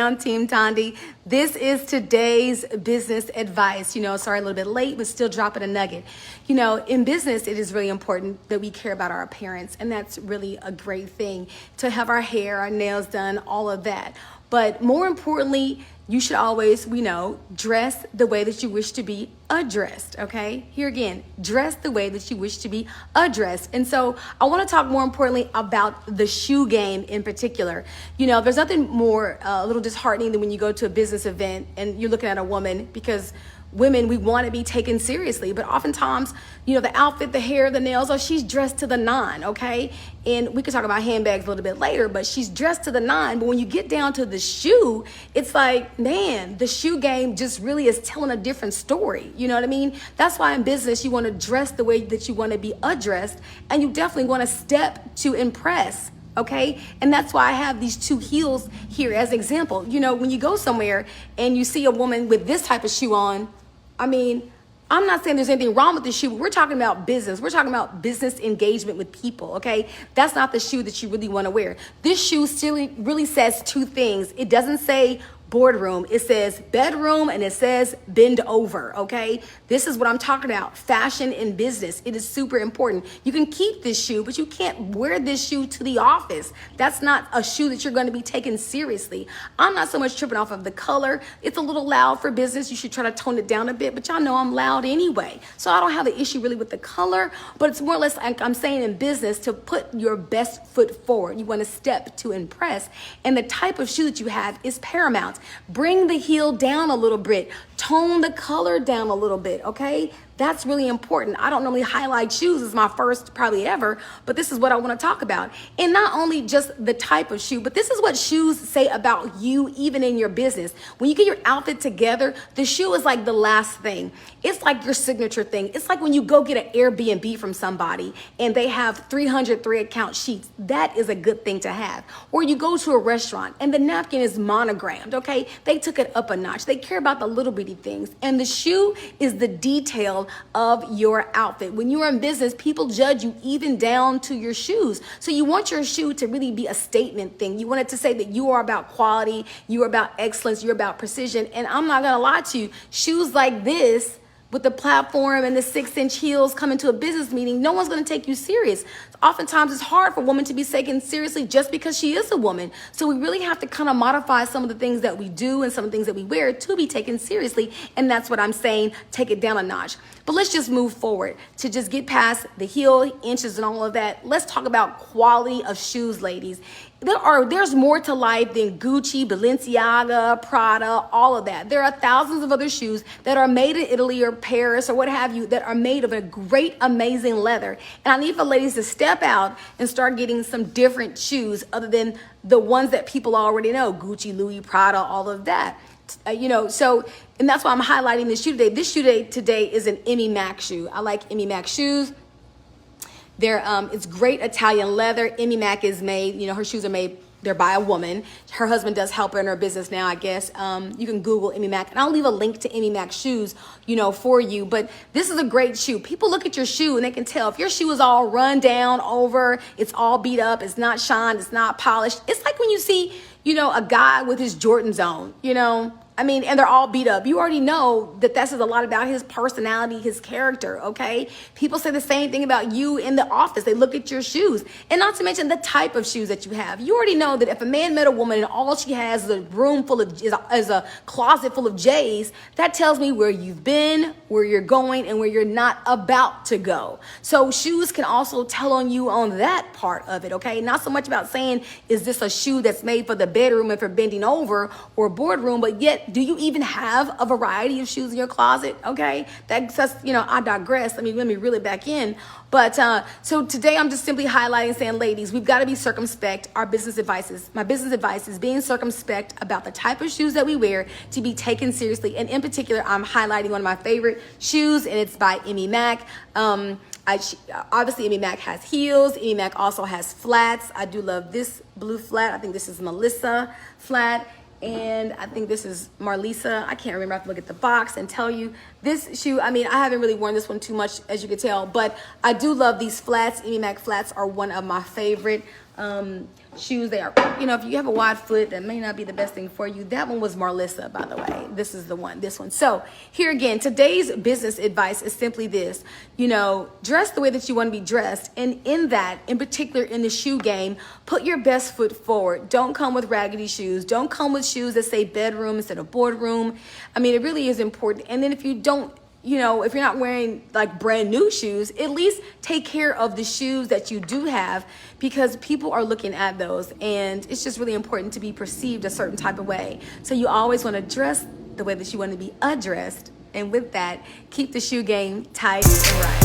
down, Team Tondi. This is today's business advice. Sorry, a little bit late, but still dropping a nugget. In business, it is really important that we care about our appearance, and that's really a great thing to have our hair, our nails done, all of that. But more importantly, you should always, dress the way that you wish to be addressed, okay? Here again, dress the way that you wish to be addressed. And so I want to talk more importantly about the shoe game in particular. There's nothing more a little disheartening than when you go to a business event and you're looking at a woman, because women, we want to be taken seriously, but oftentimes, the outfit, the hair, the nails, she's dressed to the nine, okay? And we could talk about handbags a little bit later, but she's dressed to the nine. But when you get down to the shoe, it's like, man, the shoe game just really is telling a different story. You know what I mean? That's why in business, you want to dress the way that you want to be addressed, and you definitely want to step to impress. Okay. And that's why I have these two heels here as example. When you go somewhere and you see a woman with this type of shoe on, I'm not saying there's anything wrong with the shoe, but we're talking about business. We're talking about business engagement with people, okay? That's not the shoe that you really want to wear. This shoe still really says two things. It doesn't say boardroom, it says bedroom, and it says bend over, okay? This is what I'm talking about, fashion in business. It is super important. You can keep this shoe, but you can't wear this shoe to the office. That's not a shoe that you're going to be taken seriously. I'm not so much tripping off of the color. It's a little loud for business. You should try to tone it down a bit, but y'all know I'm loud anyway. So I don't have the issue really with the color, but it's more or less like I'm saying in business to put your best foot forward. You want to step to impress, and the type of shoe that you have is paramount. Bring the heel down a little bit. Tone the color down a little bit, okay? That's really important. I don't normally highlight shoes as my first probably ever, but this is what I want to talk about. And not only just the type of shoe, but this is what shoes say about you even in your business. When you get your outfit together, the shoe is like the last thing. It's like your signature thing. It's like when you go get an Airbnb from somebody and they have 303 account sheets. That is a good thing to have. Or you go to a restaurant and the napkin is monogrammed, okay? They took it up a notch. They care about the little bitty things. And the shoe is the detail of your outfit. When you're in business, people judge you even down to your shoes. So you want your shoe to really be a statement thing. You want it to say that you are about quality, you are about excellence, you're about precision. And I'm not gonna lie to you, shoes like this with the platform and the 6-inch heels coming to a business meeting, no one's gonna take you serious. Oftentimes it's hard for a woman to be taken seriously just because she is a woman. So we really have to kind of modify some of the things that we do and some of the things that we wear to be taken seriously. And that's what I'm saying, take it down a notch. But let's just move forward to just get past the heel inches and all of that. Let's talk about quality of shoes, ladies. There's more to life than Gucci, Balenciaga, Prada, all of that. There are thousands of other shoes that are made in Italy or Paris or what have you that are made of a great, amazing leather. And I need for ladies to step out and start getting some different shoes other than the ones that people already know, Gucci, Louis, Prada, all of that. And that's why I'm highlighting this shoe today. This shoe today is an Emmy Mac shoe. I like Emmy Mac shoes. It's great Italian leather. Emmy Mac is made, her shoes are made, they're by a woman. Her husband does help her in her business now, I guess. You can Google Emmy Mac, and I'll leave a link to Emmy Mac shoes, for you. But this is a great shoe. People look at your shoe and they can tell if your shoe is all run down over, it's all beat up, it's not shined, it's not polished. It's like when you see, a guy with his Jordans on, and they're all beat up. You already know that says a lot about his personality, his character, okay? People say the same thing about you in the office. They look at your shoes. And not to mention the type of shoes that you have. You already know that if a man met a woman and all she has is a room full of, is a closet full of J's, that tells me where you've been, where you're going, and where you're not about to go. So shoes can also tell on you on that part of it, okay? Not so much about saying, is this a shoe that's made for the bedroom and for bending over or boardroom, but yet, do you even have a variety of shoes in your closet? Okay, that's I digress. Let me reel it back in. But so today I'm just simply highlighting, saying, ladies, we've got to be circumspect. My business advice is being circumspect about the type of shoes that we wear to be taken seriously. And in particular, I'm highlighting one of my favorite shoes, and it's by Emmy Mac. Obviously, Emmy Mac has heels. Emmy Mac also has flats. I do love this blue flat. I think this is Melissa flat. And I think this is Marlisa. I can't remember. I have to look at the box and tell you. This shoe, I haven't really worn this one too much, as you can tell, but I do love these flats. Emmy Mac flats are one of my favorite shoes. They are, if you have a wide foot, that may not be the best thing for you. That one was Marlissa, by the way. This is this one. So here again, today's business advice is simply this, dress the way that you want to be dressed. And in that, in particular, in the shoe game, put your best foot forward. Don't come with raggedy shoes. Don't come with shoes that say bedroom instead of boardroom. I mean, it really is important. And then if you don't, if you're not wearing like brand new shoes, at least take care of the shoes that you do have, because people are looking at those, and it's just really important to be perceived a certain type of way. So you always want to dress the way that you want to be addressed. And with that, keep the shoe game tight and right.